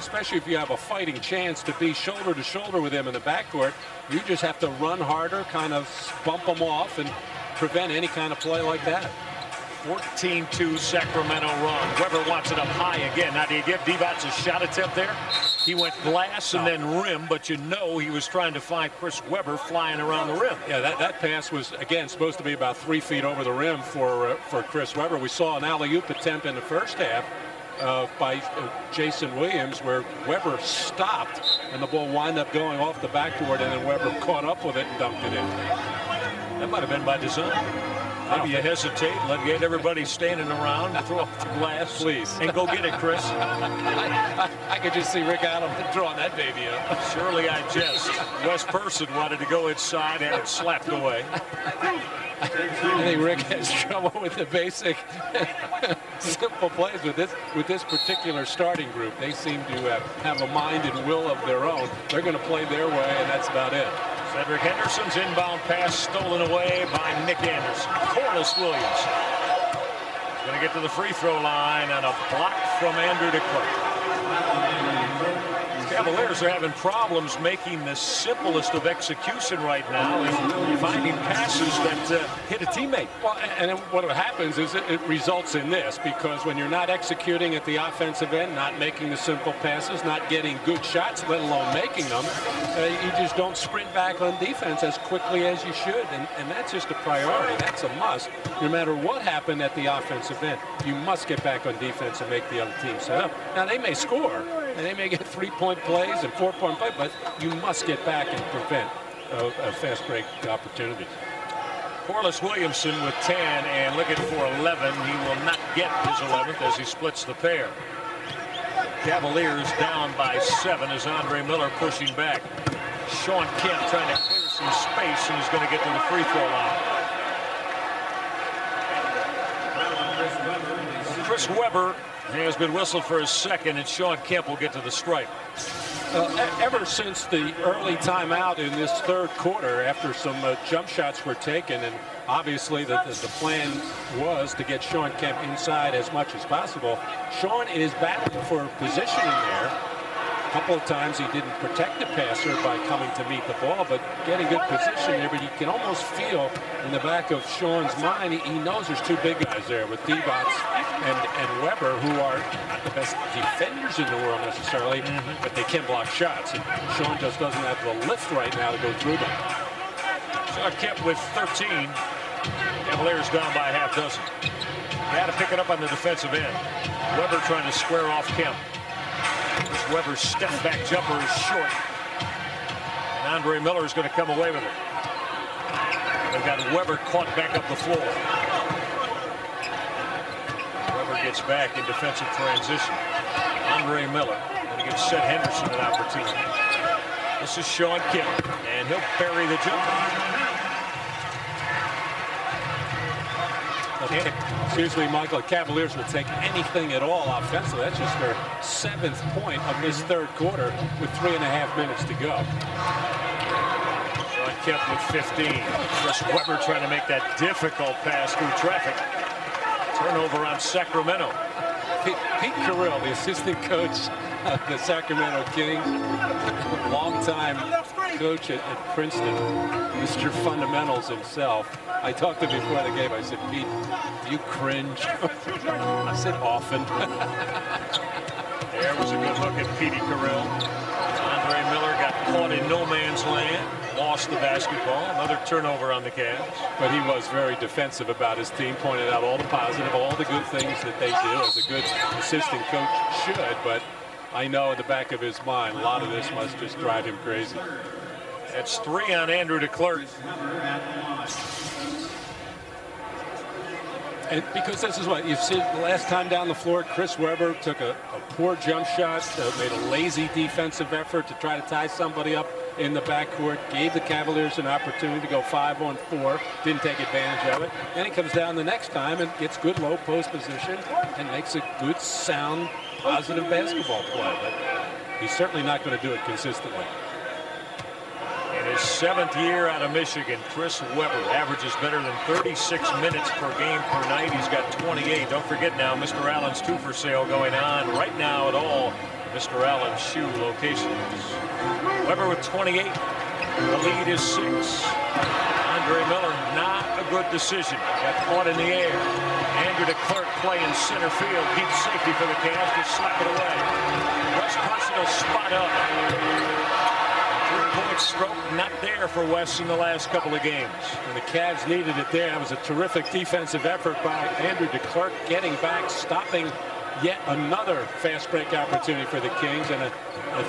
especially if you have a fighting chance to be shoulder to shoulder with him in the backcourt. You just have to run harder, kind of bump him off, and prevent any kind of play like that. 14-2 Sacramento run. Weber wants it up high again. Now, do you give Divac a shot attempt there? He went glass and then rim, but you know he was trying to find Chris Weber flying around the rim. Yeah, that pass was, again, supposed to be about 3 feet over the rim for Chris Weber. We saw an alley-oop attempt in the first half by Jason Williams, where Weber stopped, and the ball wound up going off the backboard, and then Weber caught up with it and dunked it in. That might have been by design. Maybe you hesitate, get everybody standing around, throw up the glass, please, and go get it, Chris. I could just see Rick Adams drawing that baby up. Surely I jest. Wes Person wanted to go inside and it slapped away. I think Rick has trouble with the basic simple plays with this particular starting group. They seem to have a mind and will of their own. They're going to play their way, and that's about it. Cedric Henderson's inbound pass stolen away by Nick Anderson. Corliss Williams going to get to the free throw line on a block from Andrew DeClercq. Cavaliers are having problems making the simplest of execution right now and finding passes that hit a teammate. Well, and what happens is it results in this, because when you're not executing at the offensive end, not making the simple passes, not getting good shots, let alone making them, you just don't sprint back on defense as quickly as you should, and that's just a priority. That's a must. No matter what happened at the offensive end, you must get back on defense and make the other team set up. Now, they may score, and they may get 3-point plays and 4-point plays, but you must get back and prevent a fast break opportunity. Corliss Williamson with 10 and looking for 11. He will not get his 11th as he splits the pair. Cavaliers down by 7 as Andre Miller pushing back. Sean Kemp trying to clear some space and is going to get to the free throw line. Chris Weber has been whistled for his second, and Sean Kemp will get to the stripe. Ever since the early timeout in this third quarter, after some jump shots were taken, and obviously the plan was to get Sean Kemp inside as much as possible, Sean is battling for positioning there. A couple of times he didn't protect the passer by coming to meet the ball, but getting good position there. But you can almost feel in the back of Sean's mind, he knows there's two big guys there with Divac and Weber, who are not the best defenders in the world necessarily, but they can block shots. And Sean just doesn't have the lift right now to go through them. Sean Kemp with 13. Cavaliers down by a half dozen. Got to pick it up on the defensive end. Weber trying to square off Kemp. Weber's step back jumper is short. And Andre Miller is going to come away with it. They've got Weber caught back up the floor. Weber gets back in defensive transition. Andre Miller going to give Seth Henderson an opportunity. This is Sean Kemp, and he'll bury the jumper. Excuse me, Michael. The Cavaliers will take anything at all offensively. That's just their 7th point of this third quarter with 3.5 minutes to go. Sean Kemp with 15. Chris Weber trying to make that difficult pass through traffic. Turnover on Sacramento. Pete Carroll, the assistant coach of the Sacramento Kings, longtime coach at Princeton, Mr. Fundamentals himself. I talked to him before the game. I said, Pete, do you cringe? I said, often. There was a good look at Petey Carroll. Andre Miller got caught in no man's land, lost the basketball. Another turnover on the Cavs. But he was very defensive about his team, pointed out all the positive, all the good things that they do, as a good assistant coach should. But I know in the back of his mind, a lot of this must just drive him crazy. That's 3 on Andrew DeClercq. And because this is what you've seen the last time down the floor, Chris Weber took a poor jump shot, made a lazy defensive effort to try to tie somebody up in the backcourt, gave the Cavaliers an opportunity to go 5-on-4, didn't take advantage of it. Then he comes down the next time and gets good low post position and makes a good, sound, positive basketball play. But he's certainly not going to do it consistently. In his 7th year out of Michigan, Chris Weber averages better than 36 minutes per game per night. He's got 28. Don't forget now, Mr. Allen's 2 for sale going on right now at all Mr. Allen's shoe locations. Weber with 28. The lead is 6. Andre Miller, not a good decision. Got caught in the air. Andrew DeClerc playing center field. Deep safety for the Cavs. Just slap it away. Wes Personal spot up. 3-point stroke not there for Wes in the last couple of games. And the Cavs needed it there. It was a terrific defensive effort by Andrew DeClerc, getting back, stopping yet another fast break opportunity for the Kings, and a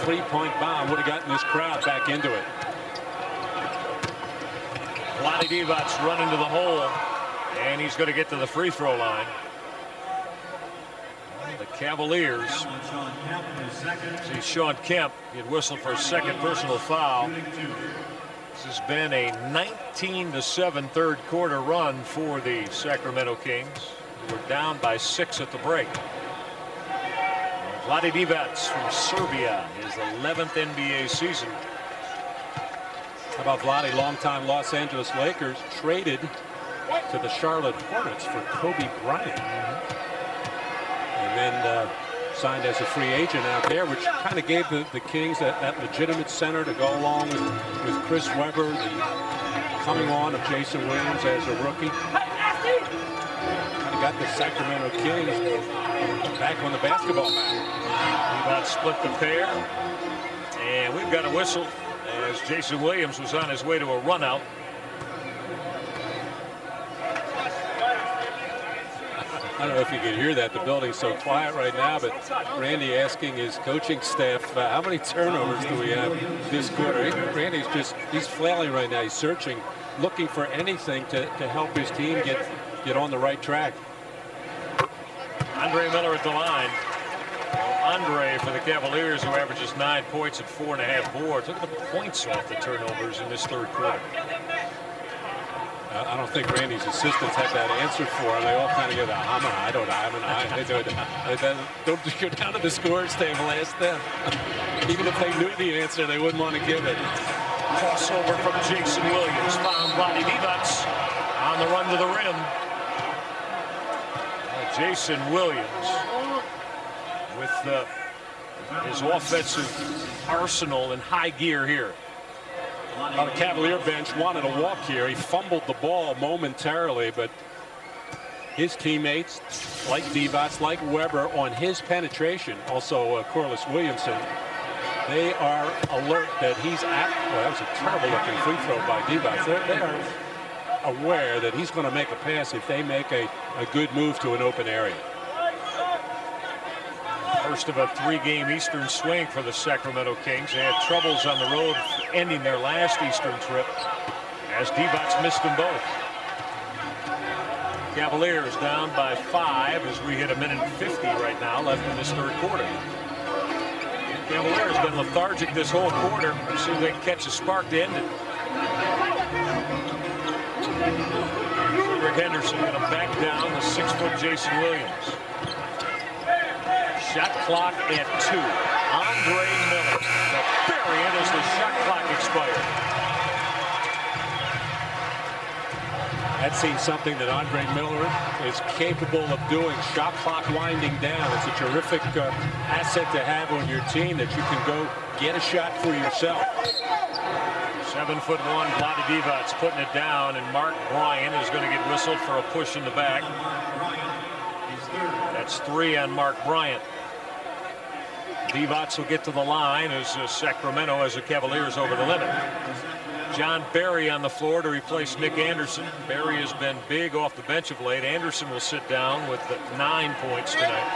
3-point bomb would have gotten this crowd back into it. Vlade Divac running to the hole, and he's going to get to the free throw line. The Cavaliers see Sean Kemp get whistled for a second personal foul. This has been a 19-7 third quarter run for the Sacramento Kings. We're down by 6 at the break. Vlade Divac from Serbia, his 11th NBA season. How about Vlade, longtime Los Angeles Lakers, traded to the Charlotte Hornets for Kobe Bryant. And then signed as a free agent out there, which kind of gave the Kings that legitimate center to go along with Chris Webber, the coming on of Jason Williams as a rookie. Kind of got the Sacramento Kings back on the basketball map. Divac split the pair, and we've got a whistle as Jason Williams was on his way to a run out. I don't know if you can hear that. The building's so quiet right now, but Randy asking his coaching staff, how many turnovers do we have this quarter? Randy's he's flailing right now. He's searching, looking for anything to help his team get on the right track. Andre Miller at the line. Andre for the Cavaliers, who averages 9 points and 4.5 boards. Look at the points off the turnovers in this third quarter. I don't think Randy's assistants had that answered for him. They all kind of go, I don't go down to the scores table, ask them. Even if they knew the answer, they wouldn't want to give it. Crossover from Jason Williams. Found Vlade Divac on the run to the rim. Jason Williams with his offensive arsenal in high gear here. The Cavalier bench wanted a walk here. He fumbled the ball momentarily, but his teammates, like Divac, like Webber, on his penetration, also Corliss Williamson, they are alert that he's at. Well, that was a terrible looking free throw by Divac. They are aware that he's going to make a pass if they make a good move to an open area. First of a 3-game Eastern swing for the Sacramento Kings. They had troubles on the road ending their last Eastern trip as Divac missed them both. Cavaliers down by 5 as we hit 1:50 right now left in this third quarter. Cavaliers been lethargic this whole quarter. Let's see if they can catch a spark to end it. Rick Henderson going to back down the 6-foot Jason Williams. Shot clock at 2. Andre Miller to bury it as the shot clock expired. That seems something that Andre Miller is capable of doing. Shot clock winding down. It's a terrific asset to have on your team that you can go get a shot for yourself. 7'1" Vlade Divac putting it down, and Mark Bryant is going to get whistled for a push in the back. That's 3 on Mark Bryant. Divac will get to the line as Sacramento has the Cavaliers over the limit. John Barry on the floor to replace Nick Anderson. Barry has been big off the bench of late. Anderson will sit down with 9 points tonight.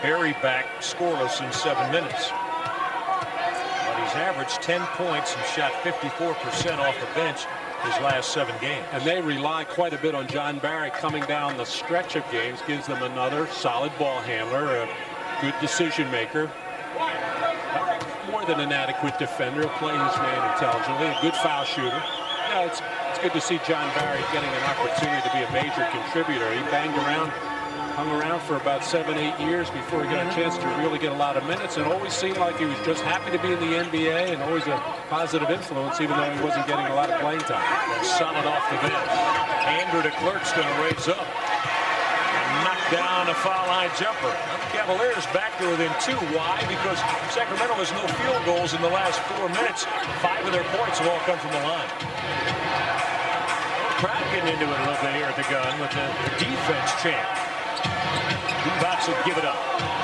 Barry back scoreless in 7 minutes. But he's averaged 10 points and shot 54% off the bench his last 7 games. And they rely quite a bit on John Barry coming down the stretch of games. Gives them another solid ball handler, a good decision maker. More than an adequate defender, play his man intelligently, a good foul shooter. You know, it's good to see John Barry getting an opportunity to be a major contributor. He hung around for about 7-8 years before he got a chance to really get a lot of minutes, and always seemed like he was just happy to be in the NBA and always a positive influence, even though he wasn't getting a lot of playing time. Solid off the bench. Andrew DeClerc's going to raise up and knock down a foul line jumper. The Cavaliers back to within 2. Why? Because Sacramento has no field goals in the last 4 minutes. 5 of their points have all come from the line. Crowd getting into it a little bit here at the gun with the defense chant. Box will give it up.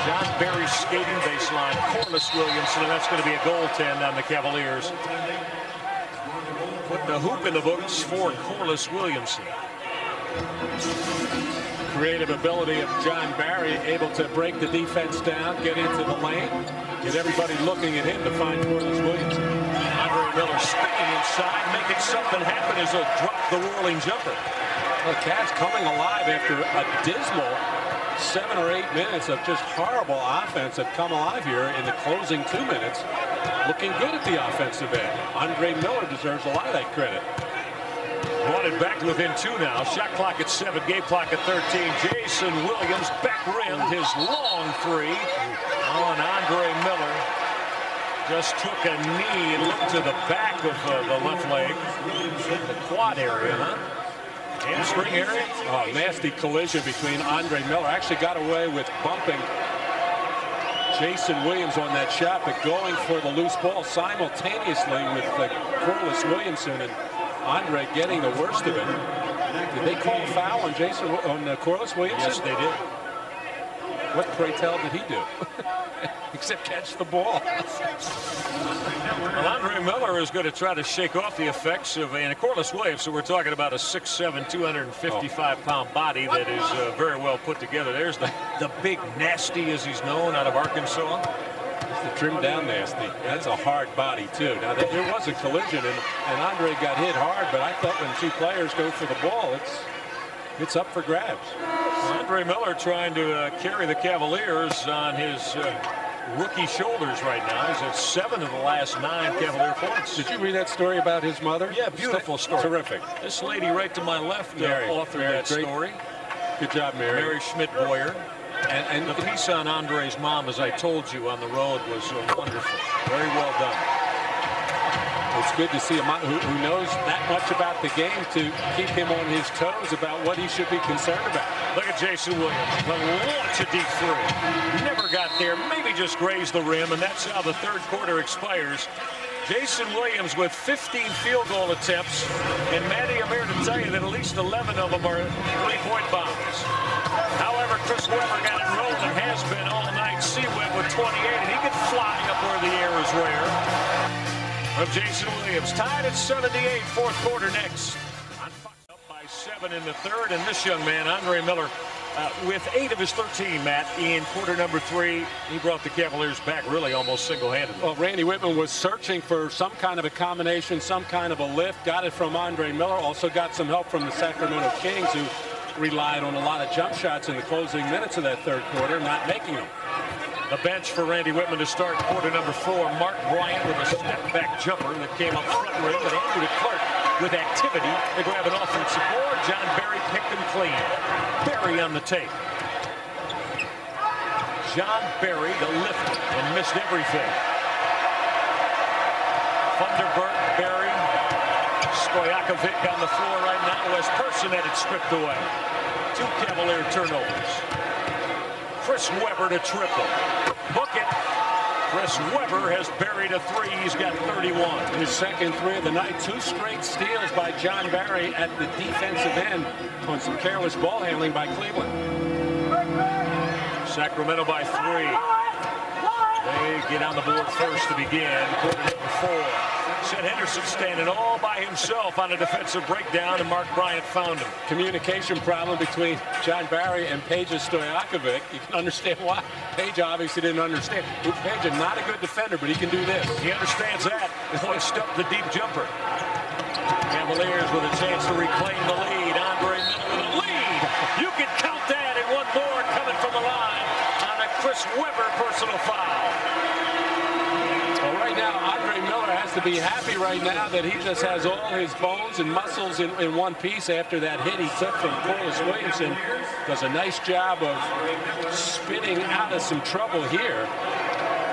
John Barry skating baseline. Corliss Williamson, and that's going to be a goaltend on the Cavaliers. Put the hoop in the books for Corliss Williamson. Creative ability of John Barry, able to break the defense down, get into the lane, get everybody looking at him to find Corliss Williamson. Andre Miller spinning inside, making something happen as he'll drop the whirling jumper. The Cavs coming alive after a dismal 7 or 8 minutes of just horrible offense have come alive here in the closing 2 minutes. Looking good at the offensive end. Andre Miller deserves a lot of that credit. Wanted back to within 2 now. Shot clock at 7, game clock at 13. Jason Williams back rimmed his long 3 on Andre Miller. Just took a knee and looked to the back of the left leg. The quad area, huh? Hamstring area. Oh, nasty collision between Andre Miller. Actually got away with bumping Jason Williams on that shot, but going for the loose ball simultaneously with Corliss Williamson, and Andre getting the worst of it. Did they call a foul on Corliss Williamson? Yes, they did. What, pray tell, did he do? Except catch the ball. Well, Andre Miller is going to try to shake off the effects of Corliss Williamson. We're talking about a 6'7", 255-pound body that is very well put together. There's the big nasty, as he's known, out of Arkansas. It's the trimmed down nasty. That's a hard body, too. Now, there was a collision, and Andre got hit hard, but I thought when 2 players go for the ball, it's up for grabs. Andre Miller trying to carry the Cavaliers on his rookie shoulders right now. He's at 7 of the last 9 Cavalier points. Did you read that story about his mother? Yeah, beautiful story. Terrific. This lady right to my left authored that story. Good job, Mary. Mary Schmidt-Boyer. And the piece on Andre's mom, as I told you on the road, was wonderful. Very well done. It's good to see a man who knows that much about the game to keep him on his toes about what he should be concerned about. Look at Jason Williams. Launch a deep 3. Never got there. Maybe just grazed the rim, and that's how the 3rd quarter expires. Jason Williams with 15 field goal attempts, and Matty, I'm here to tell you that at least 11 of them are 3-point bombs. However, Chris Webber got it rolling and has been all night. C-Web with 28, and he can fly up where the air is rare. Of Jason Williams, tied at 78, 4th quarter next. Up by 7 in the 3rd, and this young man, Andre Miller, with 8 of his 13, Matt, in quarter number 3, he brought the Cavaliers back really almost single-handedly. Well, Randy Whitman was searching for some kind of a combination, some kind of a lift, got it from Andre Miller, also got some help from the Sacramento Kings, who relied on a lot of jump shots in the closing minutes of that 3rd quarter, not making them. The bench for Randy Whitman to start quarter number 4. Mark Bryant with a step-back jumper that came up front rim, but Andrew Clark with activity to grab an offensive board. John Barry picked him clean. Barry on the tape. John Barry to lift and missed everything. Thunderbird, Barry, Stojakovic on the floor right now. Wes Person had it stripped away. 2 Cavalier turnovers. Chris Webber to triple. Book it. Chris Webber has buried a 3. He's got 31. His second 3 of the night. 2 straight steals by John Barry at the defensive end on some careless ball handling by Cleveland. Sacramento by 3. They get on the board first to begin quarter number 4. Chet Henderson standing all by himself on a defensive breakdown, and Mark Bryant found him. Communication problem between John Barry and Peja Stojakovic. You can understand why. Peja obviously didn't understand. Peja, not a good defender, but he can do this. He understands that. Hoist up the deep jumper. Cavaliers with a chance to reclaim the lead. Andre Miller with a lead. You can count that, and one more coming from the line on a Chris Webber personal foul. Well, right now, Andre Miller has to be happy right now that he just has all his bones and muscles in one piece after that hit he took from Corliss Williamson. Does a nice job of spinning out of some trouble here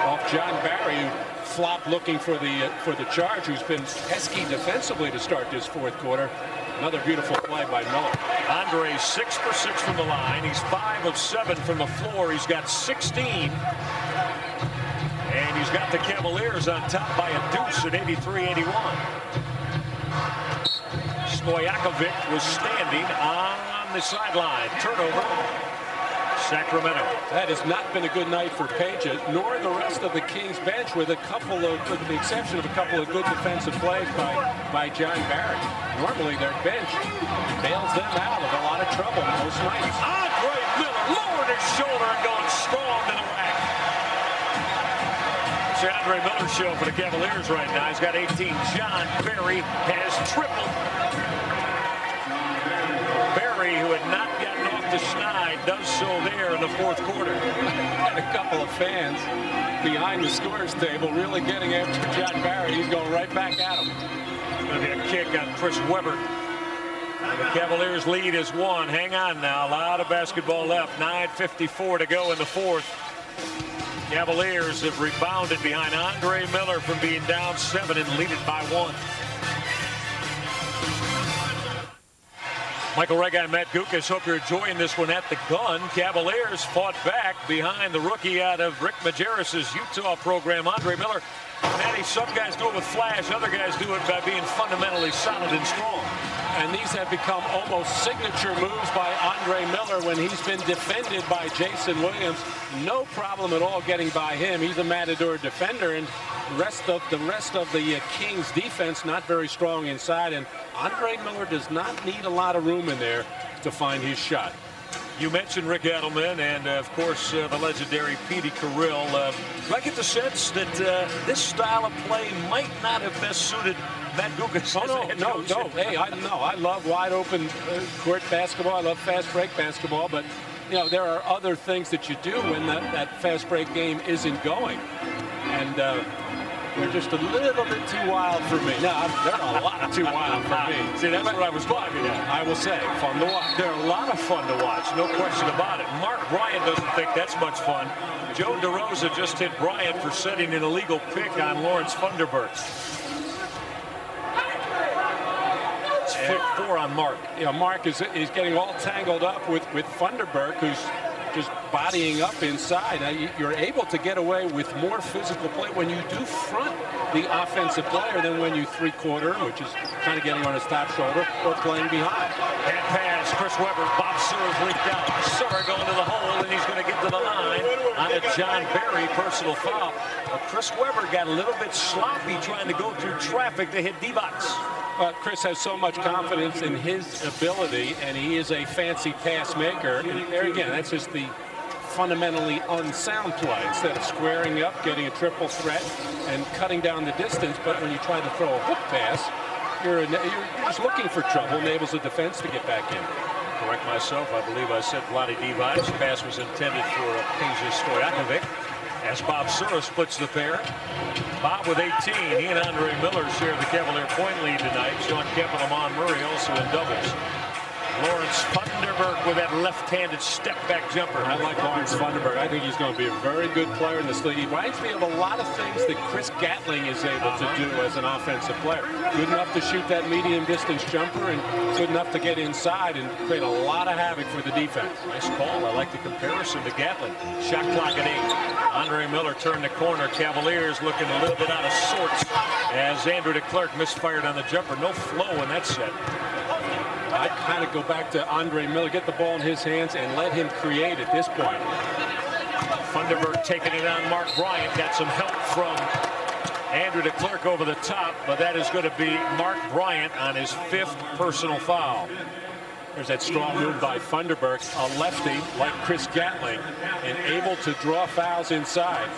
off John Barry, who flopped looking for the charge, who's been pesky defensively to start this 4th quarter. Another beautiful play by Miller. Andre 6 for 6 from the line. He's 5 of 7 from the floor. He's got 16. And he's got the Cavaliers on top by a deuce at 83-81. Stojakovic was standing on the sideline. Turnover. Sacramento. That has not been a good night for Page, nor the rest of the Kings bench, with the exception of a couple of good defensive plays by John Barrett. Normally their bench bails them out of a lot of trouble most nights. Andre Miller lowered his shoulder and going strong to the rack. It's the Andre Miller show for the Cavaliers right now. He's got 18. John Barry has tripled. Barry, who had not gotten off the schneid, does so there in the fourth quarter. And a couple of fans behind the scorers table really getting after John Barry. He's going right back at him. It's going to be a kick on Chris Webber. And the Cavaliers lead is 1. Hang on now. A lot of basketball left. 9:54 to go in the fourth. Cavaliers have rebounded behind Andre Miller from being down 7 and lead it by 1. Michael Rega and Matt Gukas, hope you're enjoying this one at the gun. Cavaliers fought back behind the rookie out of Rick Majerus' Utah program, Andre Miller. Matty, some guys do it with flash, other guys do it by being fundamentally solid and strong. And these have become almost signature moves by Andre Miller when he's been defended by Jason Williams. No problem at all getting by him. He's a matador defender, and the rest of the Kings defense not very strong inside. And Andre Miller does not need a lot of room in there to find his shot. You mentioned Rick Edelman and, of course, the legendary Petey Carrill. Do I get the sense that this style of play might not have best suited Matt Gukas? No. Hey, I love wide open court basketball. I love fast break basketball. But, you know, there are other things that you do when that fast break game isn't going. And they're just a little bit too wild for me. No, they're a lot too wild for me. See, that's what I was talking about. I will say, fun to watch. They're a lot of fun to watch, no question about it. Mark Bryant doesn't think that's much fun. Joe DeRosa just hit Bryant for setting an illegal pick on Lawrence Funderburk. It's flip 4 on Mark. You know, Mark is getting all tangled up with Funderburk, who's just bodying up inside. Now, you're able to get away with more physical play when you do front the offensive player than when you three-quarter, which is kind of getting on his top shoulder, or playing behind. And pass, Chris Webber. Bob Surra's leaked out. Surra going to the hole, and he's going to get to the line on a John Barry personal foul. But Chris Webber got a little bit sloppy trying to go through traffic to hit D-box. Chris has so much confidence in his ability, and he is a fancy pass maker. And there again, that's just the fundamentally unsound play. Instead of squaring up, getting a triple threat, and cutting down the distance, but when you try to throw a hook pass, you're just looking for trouble, enables the defense to get back in. Correct myself. I believe I said Vlade Divac. Pass was intended for Peja Stojakovic. As Bob Surra splits the pair. Bob with 18. He and Andre Miller share the Cavalier point lead tonight. Sean Kemp and Lamont Murray also in doubles. Lawrence Funderburk with that left-handed step-back jumper. I like Lawrence Funderburk. I think he's going to be a very good player in this league. He reminds me of a lot of things that Chris Gatling is able to do as an offensive player. Good enough to shoot that medium-distance jumper and good enough to get inside and create a lot of havoc for the defense. Nice call. I like the comparison to Gatling. Shot clock at 8. Andre Miller turned the corner. Cavaliers looking a little bit out of sorts as Andrew DeClerc misfired on the jumper. No flow in that set. I kind of go back to Andre Miller, get the ball in his hands and let him create at this point. Funderburk taking it on Mark Bryant. Got some help from Andrew DeClerc over the top, but that is going to be Mark Bryant on his 5th personal foul. There's that strong move by Funderburk, a lefty like Chris Gatling, and able to draw fouls inside.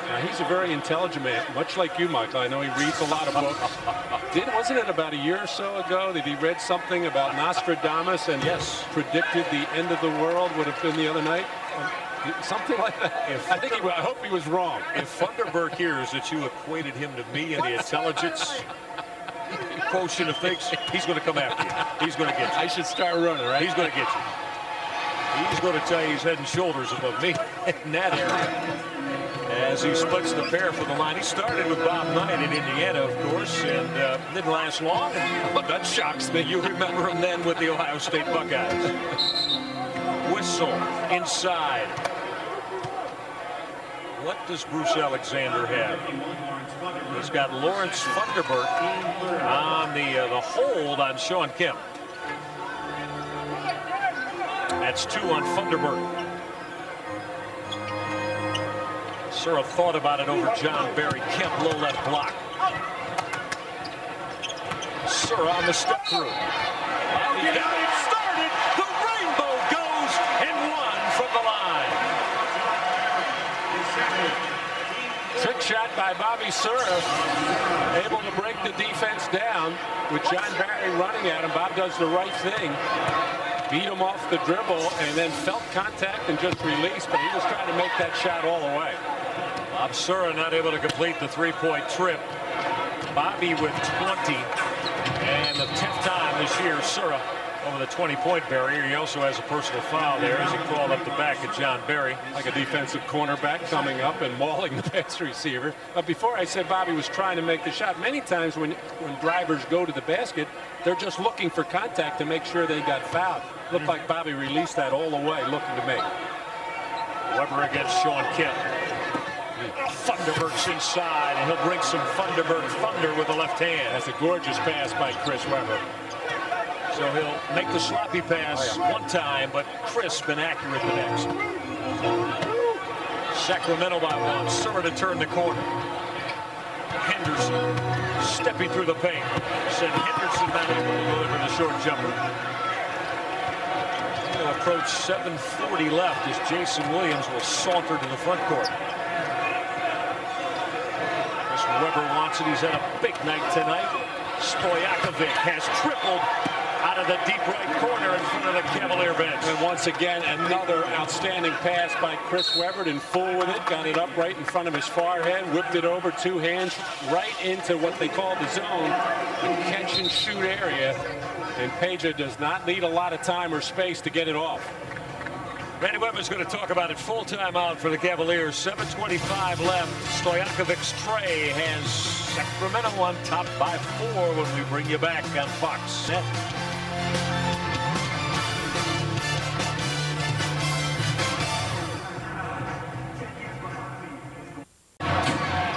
Now, he's a very intelligent man, much like you, Michael. I know he reads a lot of books. Wasn't it about a year or so ago that he read something about Nostradamus and predicted the end of the world would have been the other night? Something like that. I hope he was wrong. If Funderburk hears that you equated him to me and the intelligence quotient of things, he's going to come after you. He's going to get you. I should start running, right? He's going to get you. He's going to tell you he's head and shoulders above me in that area. as he splits the pair for the line. He started with Bob Knight in Indiana, of course, and didn't last long. But that shocks me. You remember him then with the Ohio State Buckeyes. Whistle inside. What does Bruce Alexander have? He's got Lawrence Funderburk on the hold on Sean Kemp. That's 2 on Funderburk. Sura thought about it over John Barry. Kemp low left block. Sura on the step through. He got it started. The rainbow goes and 1 from the line. Trick shot by Bobby Sura, able to break the defense down with John Barry running at him. Bob does the right thing. Beat him off the dribble and then felt contact and just released, but he was trying to make that shot all the way. Bob Sura not able to complete the three-point trip. Bobby with 20, and the 10th time this year Sura over the 20-point barrier. He also has a personal foul there as he crawled up the back of John Barry. Like a defensive cornerback coming up and mauling the pass receiver. But before I said Bobby was trying to make the shot, many times when drivers go to the basket, they're just looking for contact to make sure they got fouled. Looked like Bobby released that all the way, looking to make. Weber against Sean Kemp. Funderburk's inside, and he'll bring some Funderburk thunder with the left hand. That's a gorgeous pass by Chris Weber. So he'll make the sloppy pass one time, but crisp and accurate the next. Sacramento by 1. Sura to turn the corner. Henderson stepping through the paint. Said Henderson not able to deliver the short jumper. He'll approach 7:40 left as Jason Williams will saunter to the front court. Weber wants it. He's had a big night tonight. Stojakovic has tripled out of the deep right corner in front of the Cavalier bench. And once again, another outstanding pass by Chris Webber, and full with it. Got it up right in front of his forehead. Whipped it over 2 hands right into what they call the zone, the catch and shoot area. And Peja does not need a lot of time or space to get it off. Randy Weber's going to talk about it. Full timeout for the Cavaliers. 7:25 left. Stojakovic's tray has Sacramento on top by 4 when we bring you back on Fox Net.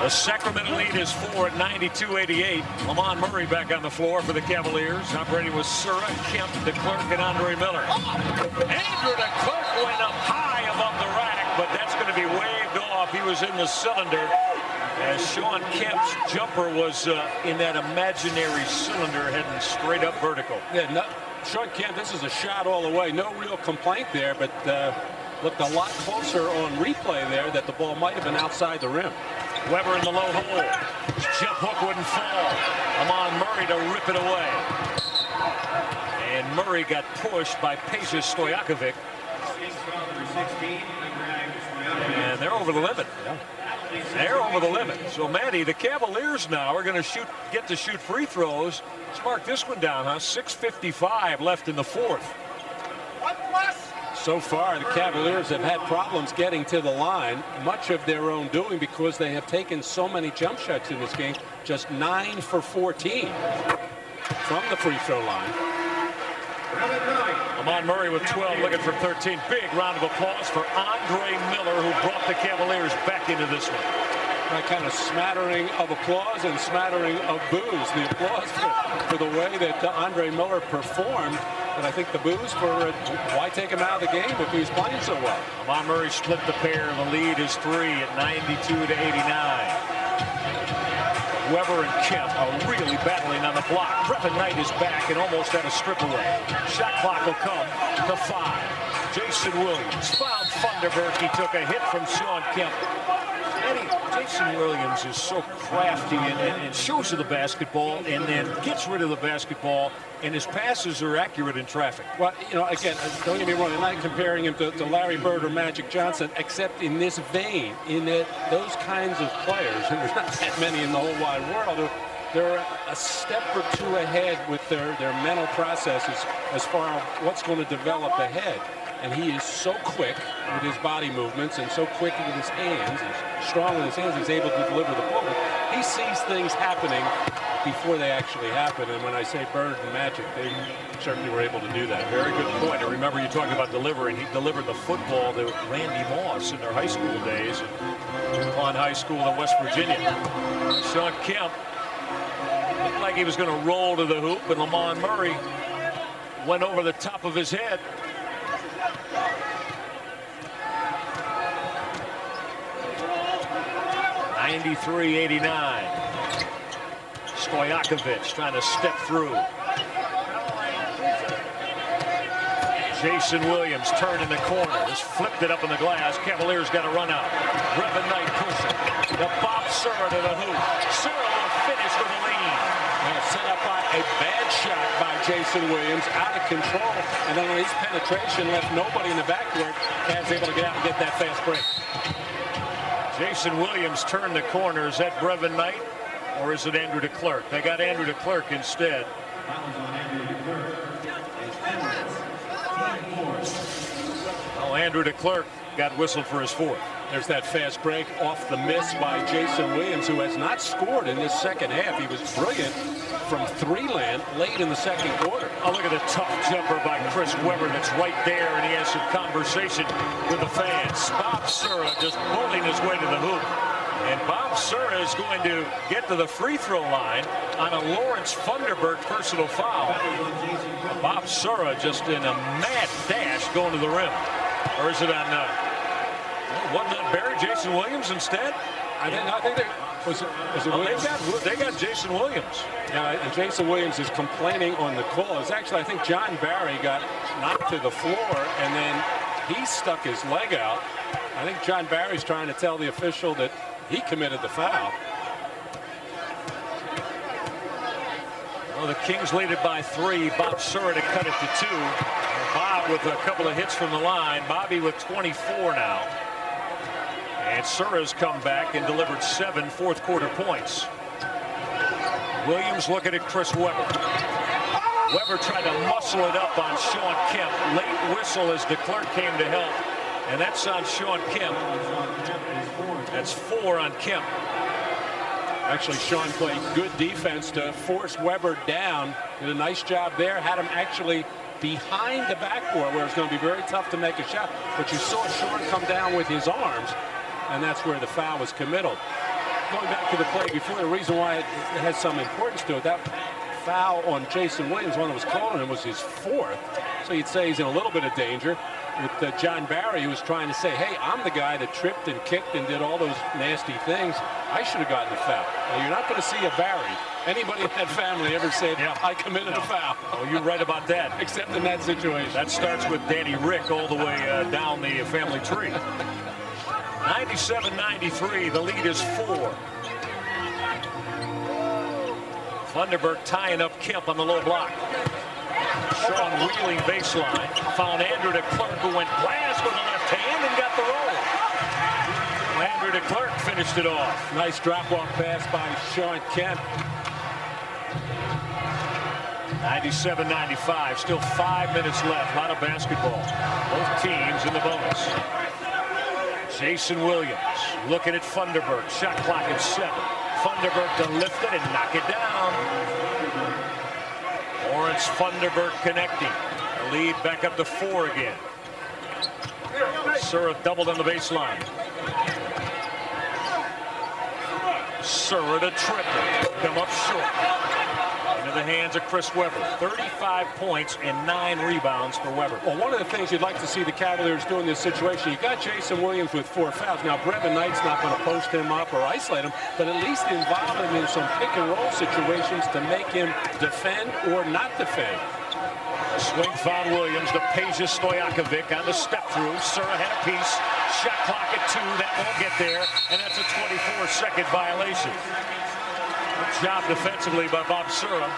The Sacramento lead is 4 at 92-88. Lamont Murray back on the floor for the Cavaliers. Operating with Sura, Kemp, DeClercq, and Andre Miller. Andrew DeClercq went up high above the rack, but that's going to be waved off. He was in the cylinder as Sean Kemp's jumper was in that imaginary cylinder heading straight up vertical. Yeah, Sean Kemp, this is a shot all the way. No real complaint there, but looked a lot closer on replay there that the ball might have been outside the rim. Weber in the low hole. His jump hook wouldn't fall. Amon Murray to rip it away. And Murray got pushed by Peja Stojakovic. And they're over the limit. They're over the limit. So, Matty, the Cavaliers now are going to get to shoot free throws. Let's mark this one down, huh? 6:55 left in the 4th. So far, the Cavaliers have had problems getting to the line, much of their own doing, because they have taken so many jump shots in this game. Just 9 for 14 from the free throw line. Amon Murray with 12, looking for 13. Big round of applause for Andre Miller, who brought the Cavaliers back into this one. A kind of smattering of applause and smattering of boos. The applause for the way that Andre Miller performed, but I think the boos for why take him out of the game if he's playing so well. Amon Murray split the pair. The lead is 3 at 92-89. Weber and Kemp are really battling on the block. Brevin Knight is back and almost at a strip away. Shot clock will come to 5. Jason Williams fouled Funderburk. He took a hit from Sean Kemp. Jason Williams is so crafty and shows you the basketball and then gets rid of the basketball, and his passes are accurate in traffic. Well, you know, again, don't get me wrong, I'm not comparing him to Larry Bird or Magic Johnson, except in this vein, in that those kinds of players, and there's not that many in the whole wide world, they're a step or 2 ahead with their mental processes as far as what's going to develop ahead. and he is so quick with his body movements and so quick with his hands, and strong with his hands, he's able to deliver the ball. But he sees things happening before they actually happen, and when I say Bird and Magic, they certainly were able to do that. Very good point. And remember, you talking about delivering. He delivered the football to Randy Moss in their high school days on high school in West Virginia. Sean Kemp looked like he was going to roll to the hoop, and Lamont Murray went over the top of his head. (93-89). Stojakovic trying to step through. Jason Williams turned in the corner. Just flipped it up in the glass. Cavaliers got a run out. Brevin Knight pushing. The Bob Sura to the hoop. Sura will finish with a lead. Set up by a bad shot by Jason Williams, out of control, and then on his penetration left nobody in the backcourt. Cavs able to get out and get that fast break. Jason Williams turned the corner. Is that Brevin Knight or is it Andrew DeClerc? They got Andrew DeClerc instead. Oh, Andrew DeClerc got whistled for his fourth. There's that fast break off the miss by Jason Williams, who has not scored in this second half. He was brilliant from three-land late in the second quarter. Oh, look at the tough jumper by Chris Webber that's right there, and he has some conversation with the fans. Bob Sura just pulling his way to the hoop. And Bob Sura is going to get to the free throw line on a Lawrence Funderburk personal foul. Bob Sura just in a mad dash going to the rim. Or is it on, wasn't that Barry Jason Williams instead? I think they, was it Williams? They got Jason Williams. Yeah, and Jason Williams is complaining on the call. It's actually, I think John Barry got knocked to the floor, and then he stuck his leg out. I think John Barry's trying to tell the official that he committed the foul. Well, the Kings lead it by 3. Bob Sura to cut it to 2. And Bob with a couple of hits from the line. Bobby with 24 now. And Sura's come back and delivered 7 fourth quarter points. Williams looking at Chris Webber. Webber tried to muscle it up on Sean Kemp. Late whistle as DeClerc came to help. And that's on Sean Kemp. That's 4 on Kemp. Actually, Sean played good defense to force Webber down. Did a nice job there. Had him actually behind the backboard where it's going to be very tough to make a shot. But you saw Sean come down with his arms, and that's where the foul was committed. Going back to the play before, the reason why it has some importance to it, that foul on Jason Williams, one that was called on him, was his 4th. So you'd say he's in a little bit of danger. With John Barry, who was trying to say, hey, I'm the guy that tripped and kicked and did all those nasty things. I should have gotten the foul. Now, you're not going to see a Barry. Anybody in that family ever said, I committed a foul? Oh, you're right about that. Except in that situation. That starts with Danny Rick all the way down the family tree. 97-93, the lead is 4. Funderburk tying up Kemp on the low block. Sean wheeling baseline. Found Andrew DeClerc, who went blast with the left hand and got the roll. Andrew DeClerc finished it off. Nice drop-off pass by Sean Kemp. 97-95. Still 5 minutes left. A lot of basketball. Both teams in the bonus. Jason Williams looking at Funderburk. Shot clock at 7. Funderburk to lift it and knock it down. Lawrence Funderburk connecting. The lead back up to 4 again. Sura doubled on the baseline. Sura to triple. Come up short. Into the hands of Chris Webber. 35 points and 9 rebounds for Webber. Well, one of the things you'd like to see the Cavaliers do in this situation, you got Jason Williams with 4 fouls. Now, Brevin Knight's not going to post him up or isolate him, but at least involve him in some pick and roll situations to make him defend or not defend. Swing found Williams to Peja Stojakovic on the step through. Sura had a piece. Shot clock at 2. That won't get there, and that's a 24-second violation. Good job defensively by Bob Sura,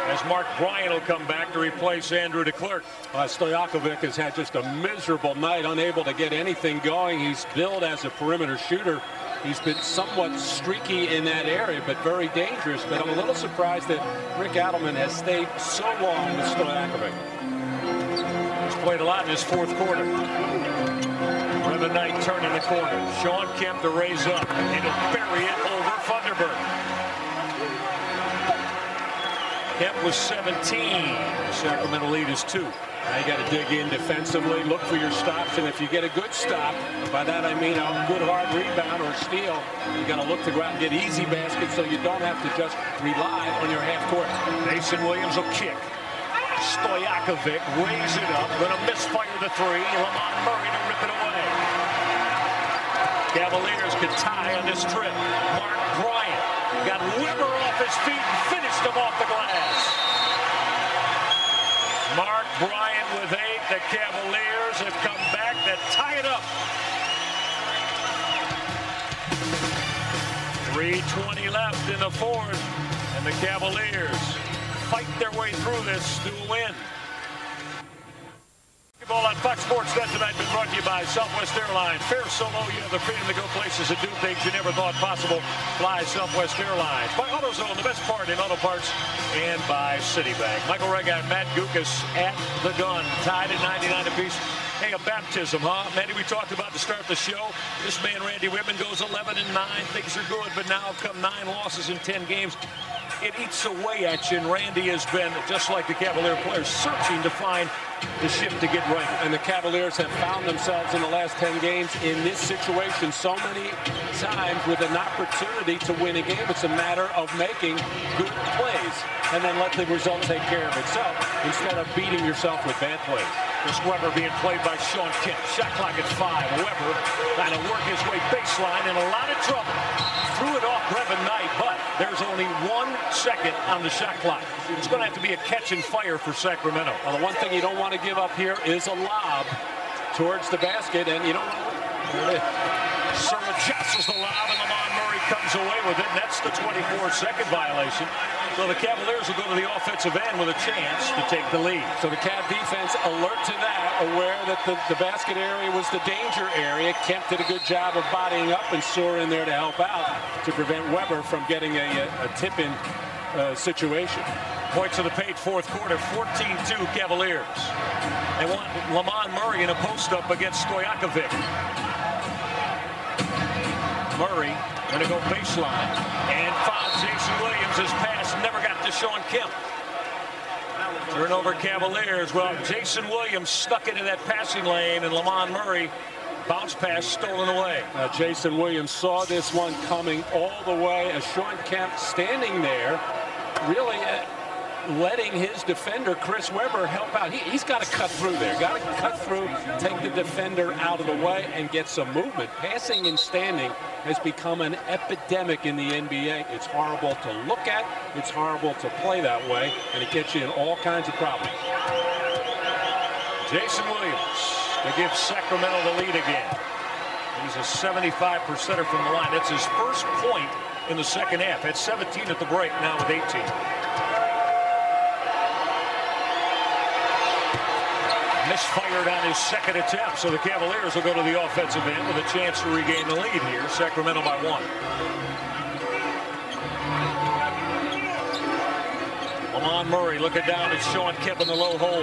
as Mark Bryant will come back to replace Andrew DeClerc. Stojakovic has had just a miserable night, unable to get anything going. He's billed as a perimeter shooter. He's been somewhat streaky in that area, but very dangerous. But I'm a little surprised that Rick Adelman has stayed so long with Stojakovic. He's played a lot in this fourth quarter. Revan Knight turning the corner. Sean Kemp to raise up. And he'll bury it over Thunderbird. Kemp was 17. The Sacramento lead is 2. Now you got to dig in defensively, look for your stops, and if you get a good stop, by that I mean a good hard rebound or steal, you got to look to go out and get easy baskets so you don't have to just rely on your half court. Mason Williams will kick. Stojakovic raise it up, going to misfire the three. Lamont Murray to rip it away. Cavaliers could tie on this trip. Mark Bryant got Weber off his feet and finished him off the glass. Mark Bryant with 8. The Cavaliers have come back to tie it up. 3:20 left in the fourth, and the Cavaliers fight their way through this to a win. Ball on Fox Sports Net tonight been brought to you by Southwest Airlines. Fair Solo, you have the freedom to go places and do things you never thought possible. Fly Southwest Airlines. By AutoZone, the best part in auto parts, and by Citibank. Michael Regat, Matt Gukas at the gun, tied at 99 apiece. Hey, a baptism, huh? Manny, we talked about to start the show. This man, Randy Whitman, goes 11-9. Things are good, but now come 9 losses in 10 games. It eats away at you, and Randy has been, just like the Cavalier players, searching to find the ship to get right. And the Cavaliers have found themselves in the last 10 games in this situation so many times with an opportunity to win a game. It's a matter of making good plays and then let the result take care of itself instead of beating yourself with bad plays. Chris Weber being played by Sean Kemp. Shot clock at 5. Weber trying to work his way baseline in a lot of trouble. Threw it off Revan Knight, but there's only 1 second on the shot clock. It's going to have to be a catch and fire for Sacramento. Well, the one thing you don't want to give up here is a lob towards the basket, and you don't know. Serra jostles the lob, and Lamont Murray comes away with it, and that's the 24-second violation. So the Cavaliers will go to the offensive end with a chance to take the lead. So the Cav defense alert to that, aware that the basket area was the danger area. Kemp did a good job of bodying up and soaring there to help out to prevent Weber from getting a tip-in situation. Points of the paint, fourth quarter, 14-2 Cavaliers. They want Lamont Murray in a post-up against Stojakovic. Murray going to go baseline and foul. Jason Williams. His pass never got to Sean Kemp. Turnover Cavaliers. Well, Jason Williams stuck into that passing lane, and Lamont Murray bounce pass stolen away. Jason Williams saw this one coming all the way as Sean Kemp standing there, really letting his defender, Chris Weber, help out. He's got to cut through there. Got to cut through, take the defender out of the way, and get some movement. Passing and standing has become an epidemic in the NBA. It's horrible to look at. It's horrible to play that way, and it gets you in all kinds of problems. Jason Williams to give Sacramento the lead again. He's a 75%er from the line. That's his first point in the second half. Had 17 at the break, now with 18. Misfired on his second attempt, so the Cavaliers will go to the offensive end with a chance to regain the lead here. Sacramento by 1. Lamont Murray looking down at Sean Kemp in the low hole.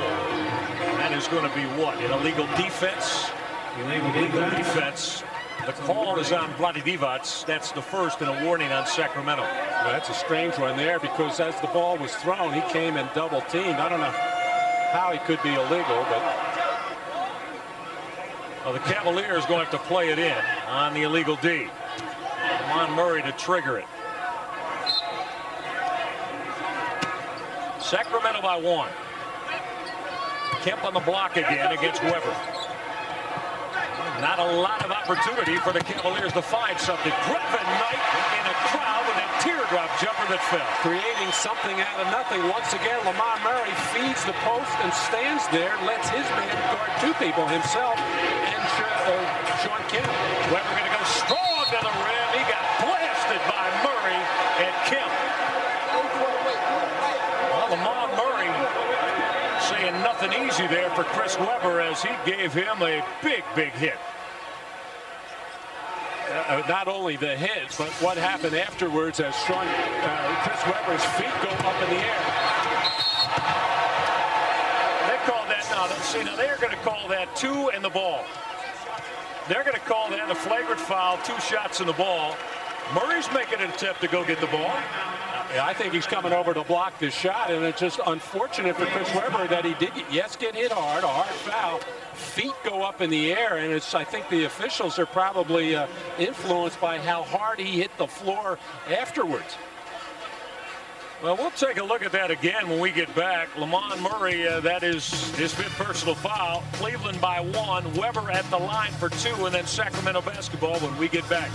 That is going to be what? An illegal defense? Illegal defense. The call is on Vlade Divac. That's the first, and a warning on Sacramento. Well, that's a strange one there because as the ball was thrown, he came and double teamed. I don't know how he could be illegal, but well, the Cavaliers going to have to play it in on the illegal D. Lamont Murray to trigger it. Sacramento by 1. Kemp on the block again against Weber. Not a lot of opportunity for the Cavaliers to find something. Revan Knight in a crowd with a teardrop jumper that fell. Creating something out of nothing. Once again, Lamont Murray feeds the post and stands there, lets his man guard 2 people, himself and Sean Kemp. Weber going to go strong to the rim. He got blasted by Murray and Kemp. Well, Lamont Murray saying nothing easy there for Chris Weber as he gave him a big hit. Not only the hit, but what happened afterwards as Chris Weber's feet go up in the air. They called that foul. See, now they're going to call that 2 and the ball. They're going to call that a flagrant foul, 2 shots in the ball. Murray's making an attempt to go get the ball. Yeah, I think he's coming over to block this shot, and it's just unfortunate for Chris Webber that he did, get hit hard, a hard foul. Feet go up in the air, and I think the officials are probably influenced by how hard he hit the floor afterwards. Well, we'll take a look at that again when we get back. Lamont Murray, that is his 5th personal foul. Cleveland by 1. Webber at the line for 2, and then Sacramento basketball when we get back.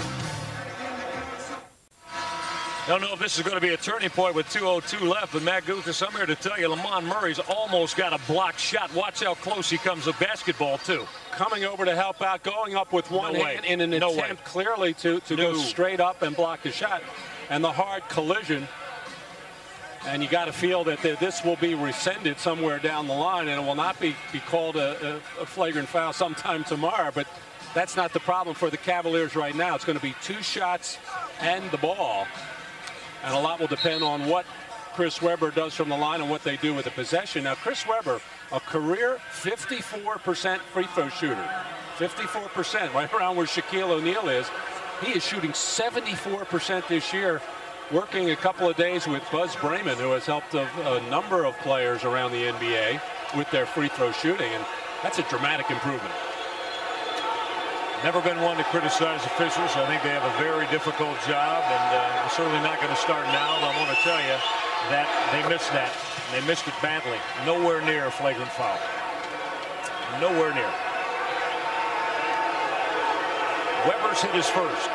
Don't know if this is going to be a turning point with 2:02 left, but Matt Guthis, I'm here to tell you, Lamont Murray's almost got a blocked shot. Watch how close he comes to basketball, too. Coming over to help out, going up with one hand in an attempt clearly to go straight up and block the shot. And the hard collision. And you got to feel that this will be rescinded somewhere down the line, and it will not be called a flagrant foul sometime tomorrow. But that's not the problem for the Cavaliers right now. It's going to be 2 shots and the ball. And a lot will depend on what Chris Webber does from the line and what they do with the possession. Now, Chris Webber, a career 54% free throw shooter. 54%, right around where Shaquille O'Neal is. He is shooting 74% this year, working a couple of days with Buzz Brayman, who has helped a number of players around the NBA with their free throw shooting. And that's a dramatic improvement. Never been one to criticize officials. I think they have a very difficult job, and they're certainly not going to start now. But I want to tell you that they missed that. And they missed it badly. Nowhere near a flagrant foul. Nowhere near. Webber's hit his first.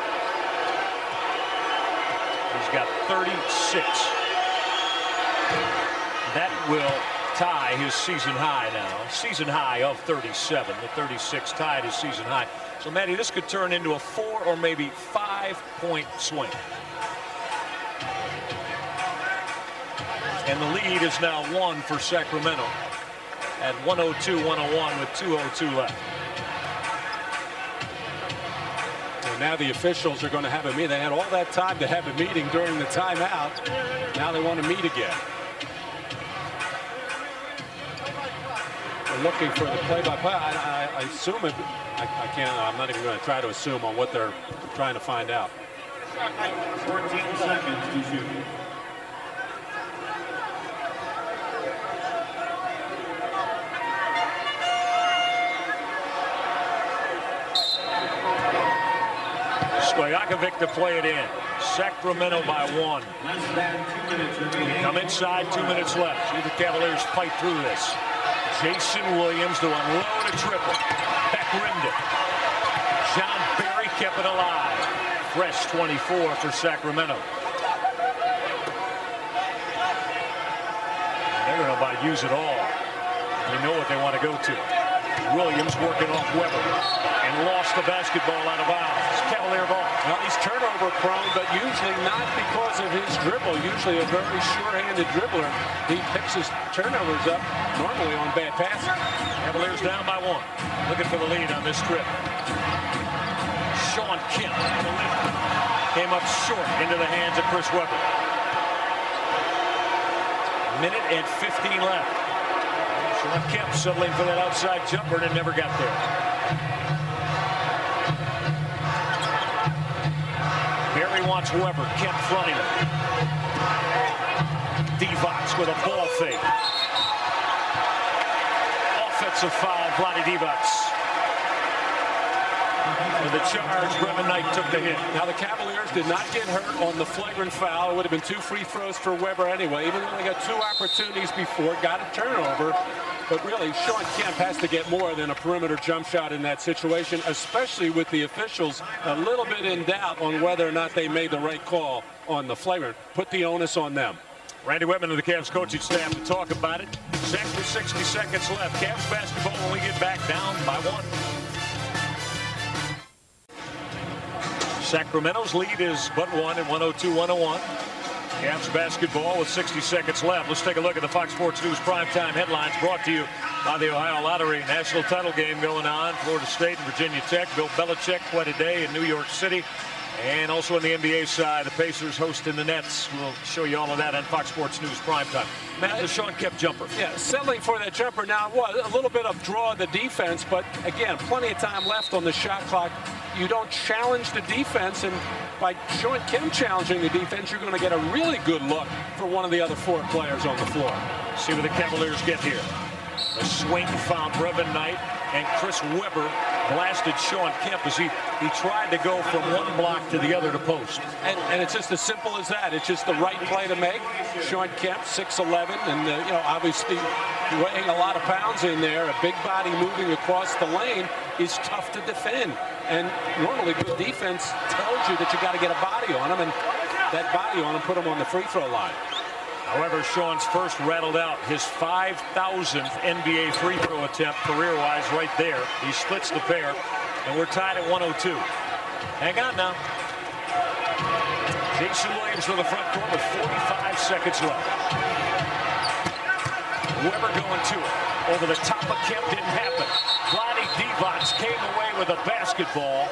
He's got 36. That will tie his season high now. Season high of 37. The 36 tied his season high. So, Matty, this could turn into a 4 or maybe 5-point swing. And the lead is now 1 for Sacramento at 102-101 with 2:02 left. And now the officials are going to have a meeting. They had all that time to have a meeting during the timeout. Now they want to meet again. They're looking for the play-by-play. I assume it. I can't. I'm not even going to try to assume on what they're trying to find out. 14 seconds to shoot. Stojakovic to play it in. Sacramento by 1. Come inside, 2 minutes left. See the Cavaliers fight through this. Jason Williams to unload a triple. Beck rimmed it. John Barry kept it alive. Fresh 24 for Sacramento. They're going to about use it all. You know what they want to go to. Williams working off Webber and lost the basketball out of bounds. Cavalier ball. Well, he's turnover prone, but usually not because of his dribble. Usually a very sure-handed dribbler. He picks his turnovers up normally on bad passes. Cavaliers down by 1. Looking for the lead on this trip. Sean Kemp came up short into the hands of Chris Webber. Minute and 15 left. Sean Kemp settling for that outside jumper and never got there. Barry wants Webber. Kemp fronting him. Divac with a ball fake. Offensive foul, Vlade Divac. And the charge, Brevin Knight took the hit. Now the Cavaliers did not get hurt on the flagrant foul. It would have been 2 free throws for Webber anyway. Even though they got 2 opportunities before, got a turnover. But really, Sean Kemp has to get more than a perimeter jump shot in that situation, especially with the officials a little bit in doubt on whether or not they made the right call on the flagrant. Put the onus on them. Randy Whitman of the Cavs coaching staff to talk about it. Exactly 60 seconds left. Cavs basketball when we get back down by 1. Sacramento's lead is but 1 at 102-101. Cavs basketball with 60 seconds left. Let's take a look at the Fox Sports News primetime headlines brought to you by the Ohio Lottery. National title game going on. Florida State and Virginia Tech. Bill Belichick quite a day in New York City. And also on the NBA side, the Pacers hosting the Nets. We'll show you all of that on Fox Sports News primetime. Matt, the Shawn Kemp jumper. Yeah, settling for that jumper now. Was a little bit of draw the defense, but again, plenty of time left on the shot clock. You don't challenge the defense, and by Shawn Kemp challenging the defense, you're going to get a really good look for one of the other 4 players on the floor. See what the Cavaliers get here. A swing found Brevin Knight, and Chris Webber blasted Shawn Kemp as he tried to go from one block to the other to post. And it's just as simple as that. It's just the right play to make. Shawn Kemp, 6'11", and you know, obviously weighing a lot of pounds in there. A big body moving across the lane is tough to defend. And normally good defense tells you that you got to get a body on him, and that body on him put him on the free throw line. However, Shawn's first rattled out his 5,000th NBA free throw attempt career-wise right there. He splits the pair, and we're tied at 102. Hang on now. Jason Williams from the front court with 45 seconds left. Webber going to it. Over the top of Kemp, didn't happen. Vlade Divac came away with a basketball.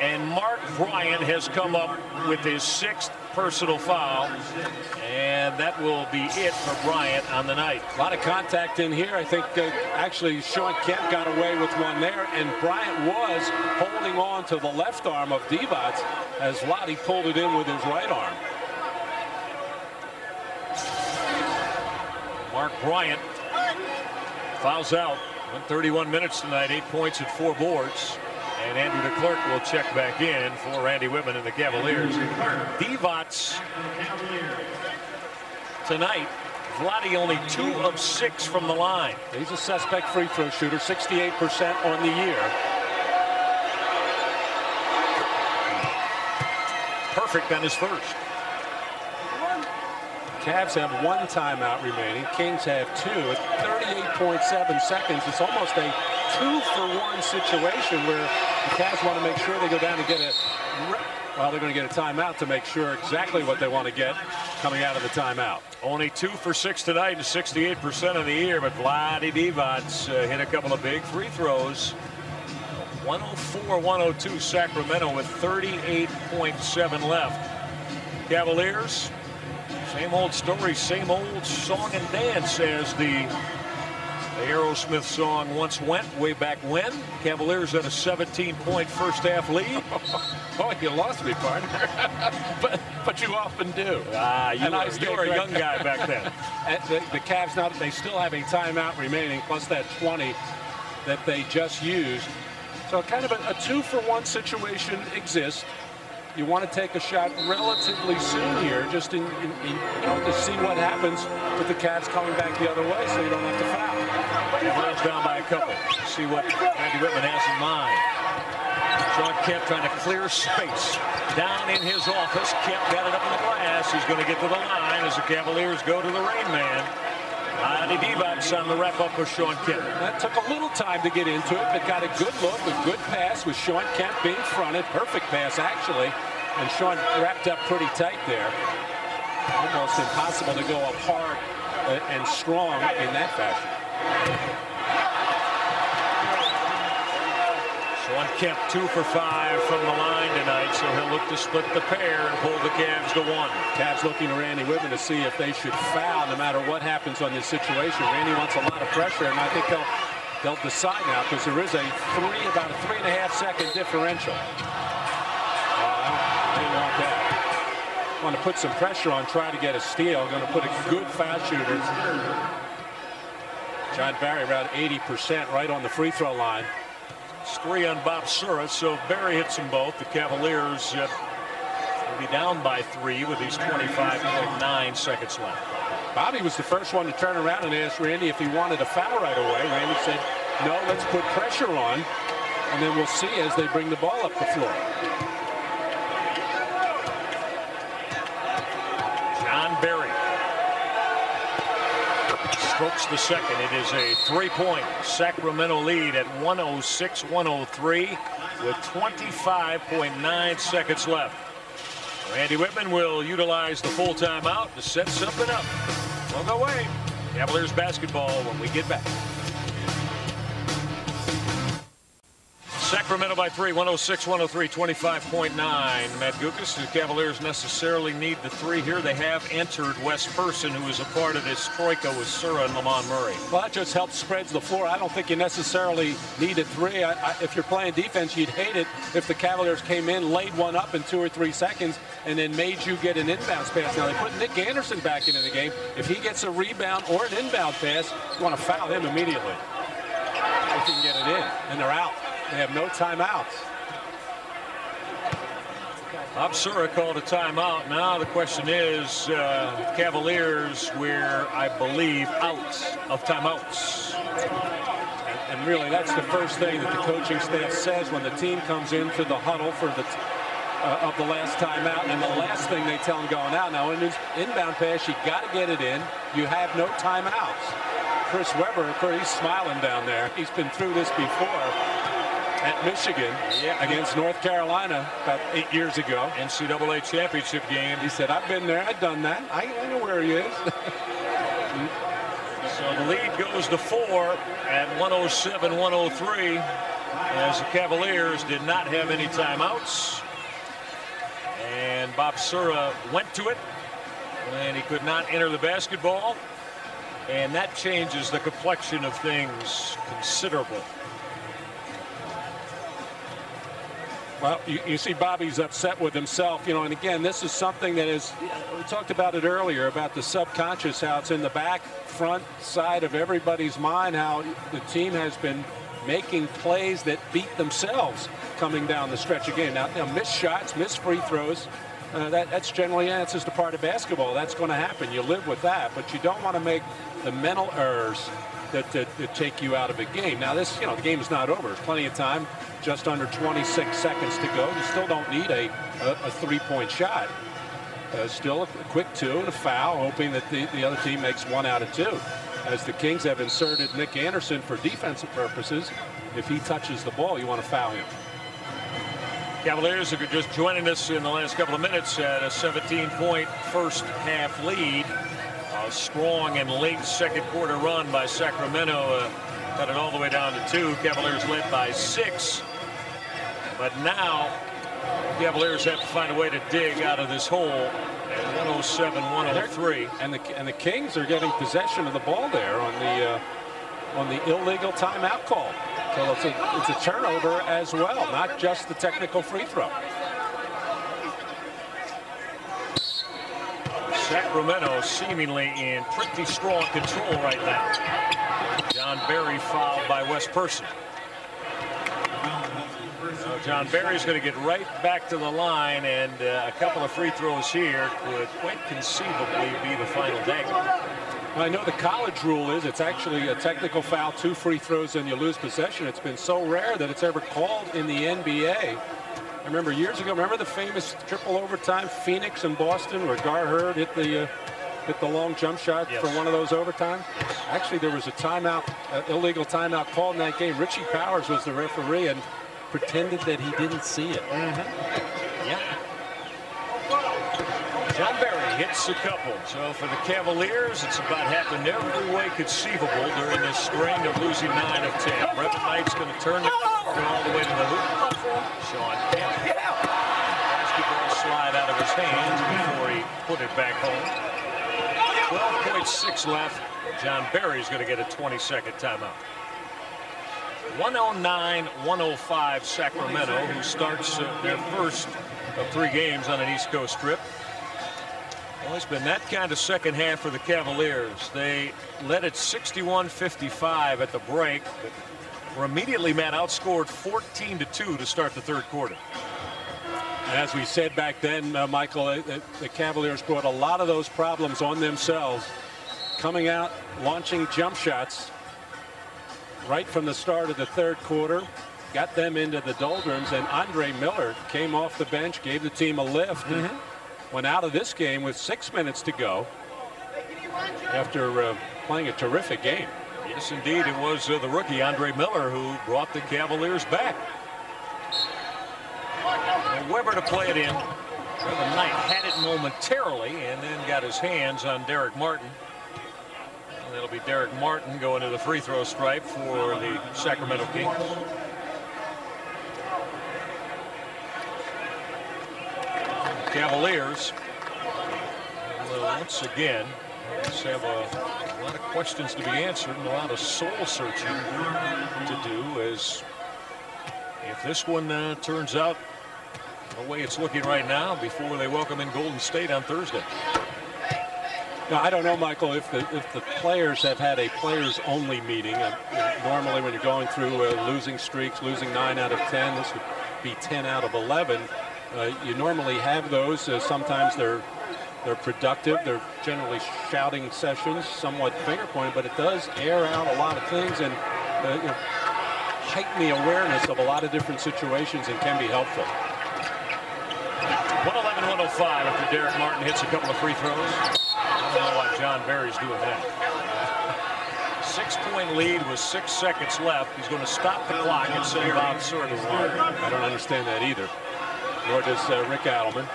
And Mark Bryant has come up with his 6th personal foul, and that will be it for Bryant on the night. A lot of contact in here. I think actually Shawn Kemp got away with one there, and Bryant was holding on to the left arm of Divac as Vlade pulled it in with his right arm. Mark Bryant fouls out. 31 minutes tonight, 8 points and 4 boards. And Andrew DeClerc will check back in for Randy Whitman and the Cavaliers. Divac tonight, Vlade only 2 of 6 from the line. He's a suspect free throw shooter, 68% on the year. Perfect on his first. Cavs have 1 timeout remaining. Kings have 2 at 38.7 seconds. It's almost a 2-for-1 situation where the Cavs want to make sure they go down and get they're going to get a timeout to make sure exactly what they want to get coming out of the timeout. Only 2 for 6 tonight and 68% of the year, but Vlade Divac hit a couple of big free throws. 104-102 Sacramento with 38.7 left. Cavaliers, same old story, same old song and dance as the Aerosmith song once went way back when. Cavaliers had a 17-point first half lead. Oh, you lost me, partner. but you often do. You were a young guy back then. The Cavs, now they still have a timeout remaining, plus that 20 that they just used. So kind of a 2-for-1 situation exists. You want to take a shot relatively soon here, just to see what happens with the Cavs coming back the other way, so you don't have to foul. Cavaliers down by a couple. See what Randy Whitman has in mind. Shawn Kemp trying to clear space down in his office. Kemp got it up in the glass. He's going to get to the line as the Cavaliers go to the Rain Man. Vlade Divac on the wrap-up with Shawn Kemp. That took a little time to get into it, but got a good look, a good pass with Shawn Kemp being fronted. Perfect pass, actually. And Shawn wrapped up pretty tight there. Almost impossible to go up hard and strong in that fashion. Shawn Kemp 2 for 5 from the line tonight, so he'll look to split the pair and pull the Cavs to 1. Cavs looking to Randy Whitman to see if they should foul no matter what happens on this situation. Randy wants a lot of pressure, and I think they'll decide now because there is about a 3.5-second differential. I didn't want that. Want to put some pressure on, try to get a steal. Going to put a good foul shooter. John Barry around 80% right on the free throw line. It's 3 on Bob Sura, so Barry hits them both. The Cavaliers will be down by 3 with these 25.9 seconds left. Bobby was the first one to turn around and ask Randy if he wanted a foul right away. Randy said, no, let's put pressure on, and then we'll see as they bring the ball up the floor. John Barry strokes the second. It is a 3-point Sacramento lead at 106-103 with 25.9 seconds left. Randy Whitman will utilize the full timeout to set something up. Don't go away. Cavaliers basketball when we get back. Sacramento by 3, 106-103, 25.9. Matt Gukas, the Cavaliers necessarily need the 3 here. They have entered Wes Person, who is a part of this troika with Sura and Lamont Murray. Well, that just helps spreads the floor. I don't think you necessarily need a 3. If you're playing defense, you'd hate it if the Cavaliers came in, laid one up in 2 or 3 seconds, and then made you get an inbound pass. Now, they put Nick Anderson back into the game. If he gets a rebound or an inbound pass, you want to foul him immediately if you can get it in, and they're out. They have no timeouts. Bob Sura called a timeout. Now the question is, Cavaliers were, I believe, out of timeouts. And really, that's the first thing that the coaching staff says when the team comes into the huddle for the of the last timeout. And the last thing they tell them going out, now in his inbound pass, you got to get it in. You have no timeouts. Chris Webber, of course, he's smiling down there. He's been through this before at Michigan against North Carolina about 8 years ago. NCAA championship game. He said, I've been there, I've done that. I know where he is. So the lead goes to 4 at 107-103 as the Cavaliers did not have any timeouts. And Bob Sura went to it, and he could not enter the basketball. And that changes the complexion of things considerably. Well, you see Bobby's upset with himself, you know, and again, this is something that is, we talked about it earlier, about the subconscious, how it's in the back, front side of everybody's mind, how the team has been making plays that beat themselves coming down the stretch of game. Now missed shots, missed free throws, that's generally the part of basketball. That's going to happen. You live with that, but you don't want to make the mental errors that take you out of a game. Now this, you know, the game is not over. There's plenty of time, just under 26 seconds to go. You still don't need a 3-point shot. Still a quick 2 and a foul, hoping that the other team makes 1 out of 2. As the Kings have inserted Nick Anderson for defensive purposes, if he touches the ball, you want to foul him. Cavaliers, who are just joining us in the last couple of minutes, at a 17-point first half lead. A strong and late second quarter run by Sacramento cut it all the way down to 2. Cavaliers led by 6. But now Cavaliers have to find a way to dig out of this hole at 107-103. And the Kings are getting possession of the ball there on the illegal timeout call. So it's a turnover as well, not just the technical free throw. Sacramento seemingly in pretty strong control right now. John Barry fouled by Wes Person. John Barry's going to get right back to the line, and a couple of free throws here could quite conceivably be the final dagger. Well, I know the college rule is it's actually a technical foul, 2 free throws, and you lose possession. It's been so rare that it's ever called in the NBA. I remember years ago, remember the famous triple overtime Phoenix and Boston where Gar Hurd hit the long jump shot for one of those overtimes? Actually, there was a timeout, illegal timeout called in that game. Richie Powers was the referee and pretended that he didn't see it. John Barry hits a couple. So for the Cavaliers, it's about happened every way conceivable during this string of losing 9 of 10. Brevin Knight's going to turn the corner all the way to the hoop. Sean Kemp. Basketball slide out of his hands before he put it back home. 12.6 left. John Barry's going to get a 20-second timeout. 109-105 Sacramento, who starts their first of 3 games on an East Coast trip. Well, it's been that kind of second half for the Cavaliers. They led at 61-55 at the break, but were immediately, Matt, outscored 14-2 to start the third quarter. And as we said back then, Michael, the Cavaliers brought a lot of those problems on themselves, coming out, launching jump shots right from the start of the third quarter, got them into the doldrums, and Andre Miller came off the bench, gave the team a lift, and went out of this game with 6 minutes to go after playing a terrific game. Yes, indeed. It was the rookie Andre Miller who brought the Cavaliers back. Well, Webber to play it in. Brevin Knight had it momentarily and then got his hands on Derek Martin. And it'll be Derek Martin going to the free throw stripe for the Sacramento Kings. Cavaliers. And, once again, just have a lot of questions to be answered and a lot of soul searching to do, as if this one turns out the way it's looking right now before they welcome in Golden State on Thursday. Now, I don't know, Michael, if the players have had a players-only meeting. Normally, when you're going through losing streaks, losing 9 out of 10, this would be 10 out of 11. You normally have those. Sometimes they're productive. They're generally shouting sessions, somewhat finger-pointed, but it does air out a lot of things and heighten the awareness of a lot of different situations and can be helpful. 111-105 after Derek Martin hits a couple of free throws. I don't know why John Barry's doing that. 6-point lead with 6 seconds left. He's going to stop the clock and send Bob Sura to the line. I don't understand that either. Nor does Rick Adelman.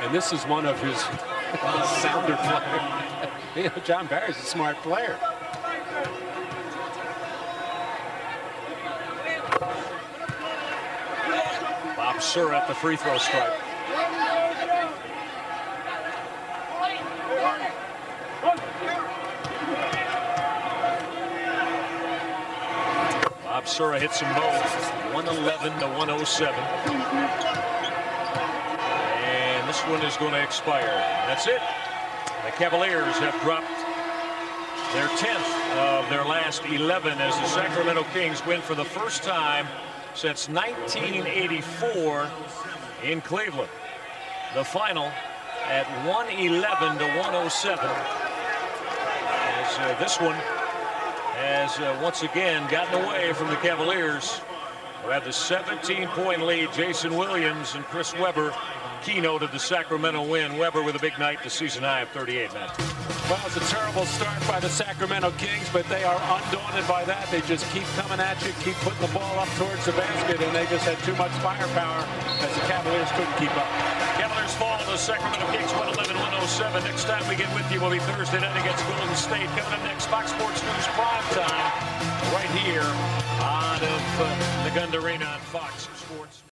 And this is one of his sounder players. John Barry's a smart player. Bob Sura at the free throw stripe. Bob Sura hits them both. 111-107. And this one is going to expire. That's it. The Cavaliers have dropped their 10th of their last 11 as the Sacramento Kings win for the first time since 1984 in Cleveland. The final at 111-107. As this one has once again gotten away from the Cavaliers, who had the 17-point lead. Jason Williams and Chris Webber keynoted the Sacramento win. Webber with a big night, the season high of 38, Matt. Well, it's a terrible start by the Sacramento Kings, but they are undaunted by that. They just keep coming at you, keep putting the ball up towards the basket, and they just had too much firepower as the Cavaliers couldn't keep up. Cavaliers fall to the Sacramento Kings 111-107. Next time we get with you will be Thursday night against Golden State. Coming up next, Fox Sports News Prime Time right here out of the Gund Arena on Fox Sports.